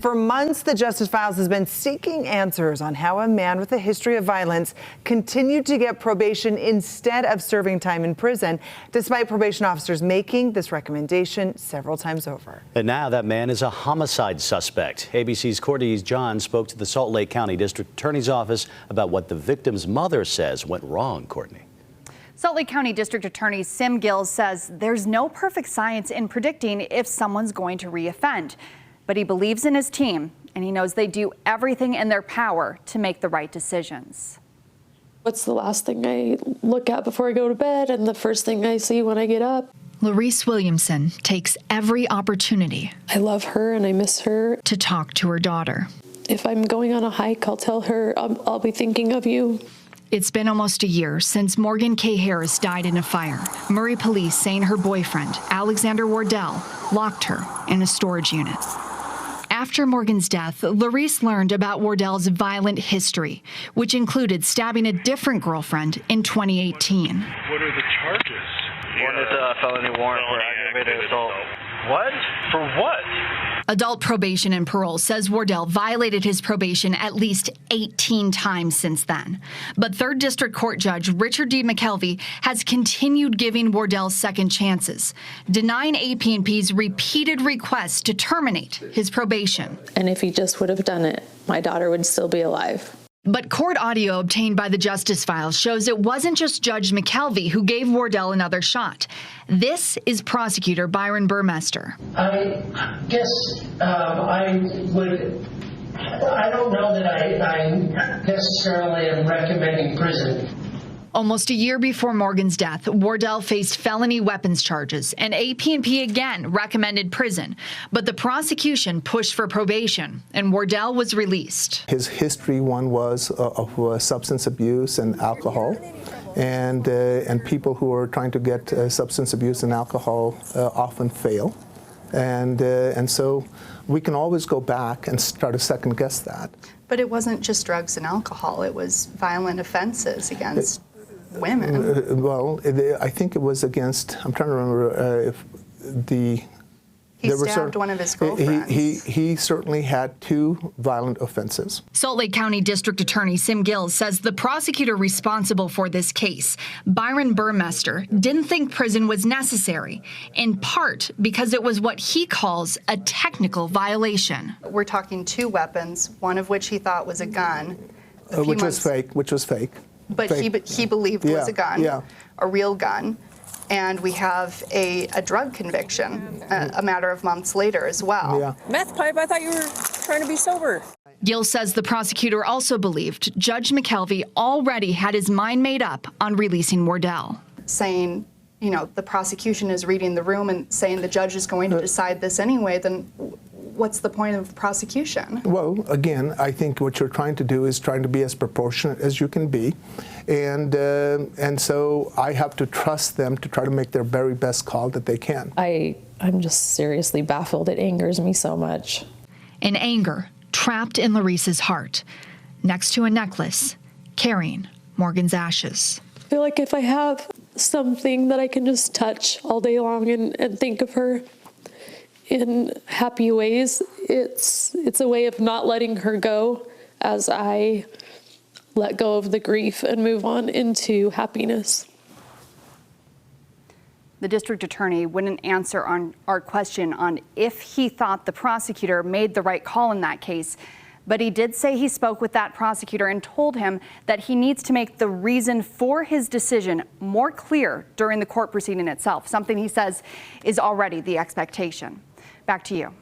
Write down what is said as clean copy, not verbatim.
For months, the Justice Files has been seeking answers on how a man with a history of violence continued to get probation instead of serving time in prison, despite probation officers making this recommendation several times over. And now that man is a homicide suspect. ABC's Courtney John spoke to the Salt Lake County District Attorney's Office about what the victim's mother says went wrong. Courtney. Salt Lake County District Attorney Sim Gills says there's no perfect science in predicting if someone's going to reoffend. But he believes in his team, and he knows they do everything in their power to make the right decisions. What's the last thing I look at before I go to bed and the first thing I see when I get up? Larice Williamson takes every opportunity. I love her and I miss her. To talk to her daughter. If I'm going on a hike, I'll tell her I'll be thinking of you. It's been almost a year since Morgan K. Harris died in a fire. Murray police saying her boyfriend, Alexander Wardell, locked her in a storage unit. After Morgan's death, Larice learned about Wardell's violent history, which included stabbing a different girlfriend in 2018. What are the charges? One is a felony warrant for aggravated assault. What? For what? Adult Probation and Parole says Wardell violated his probation at least 18 times since then. But 3rd District Court Judge Richard D. McKelvey has continued giving Wardell second chances, denying AP&P's repeated requests to terminate his probation. And if he just would have done it, my daughter would still be alive. But court audio obtained by the Justice Files shows it wasn't just Judge McKelvey who gave Wardell another shot. This is prosecutor Byron Burmester. I guess I don't know that I necessarily am recommending prison. Almost a year before Morgan's death, Wardell faced felony weapons charges, and AP&P again recommended prison. But the prosecution pushed for probation, and Wardell was released. His history, one was of substance abuse and alcohol, and people who are trying to get substance abuse and alcohol often fail. And so we can always go back and try to second guess that. But it wasn't just drugs and alcohol, it was violent offenses against women. Well, I think it was against, I'm trying to remember if the... He stabbed one of his girlfriends. He certainly had 2 violent offenses. Salt Lake County District Attorney Sim Gills says the prosecutor responsible for this case, Byron Burmester, didn't think prison was necessary, in part because it was what he calls a technical violation. We're talking 2 weapons, one of which he thought was a gun. Which was fake. But he believed was a gun, a real gun. And we have a drug conviction a matter of months later as well. Yeah. Meth pipe, I thought you were trying to be sober. Gill says the prosecutor also believed Judge McKelvey already had his mind made up on releasing Wardell. Saying, you know, the prosecution is reading the room and saying the judge is going to decide this anyway, then what's the point of the prosecution? Well, again, I think what you're trying to do is trying to be as proportionate as you can be. And so I have to trust them to try to make their very best call that they can. I'm just seriously baffled. It angers me so much. An anger trapped in Larice's heart, next to a necklace carrying Morgan's ashes. I feel like if I have something that I can just touch all day long and think of her in happy ways, it's a way of not letting her go as I let go of the grief and move on into happiness. The district attorney wouldn't answer on our question on if he thought the prosecutor made the right call in that case, but he did say he spoke with that prosecutor and told him that he needs to make the reason for his decision more clear during the court proceeding itself, something he says is already the expectation. Back to you.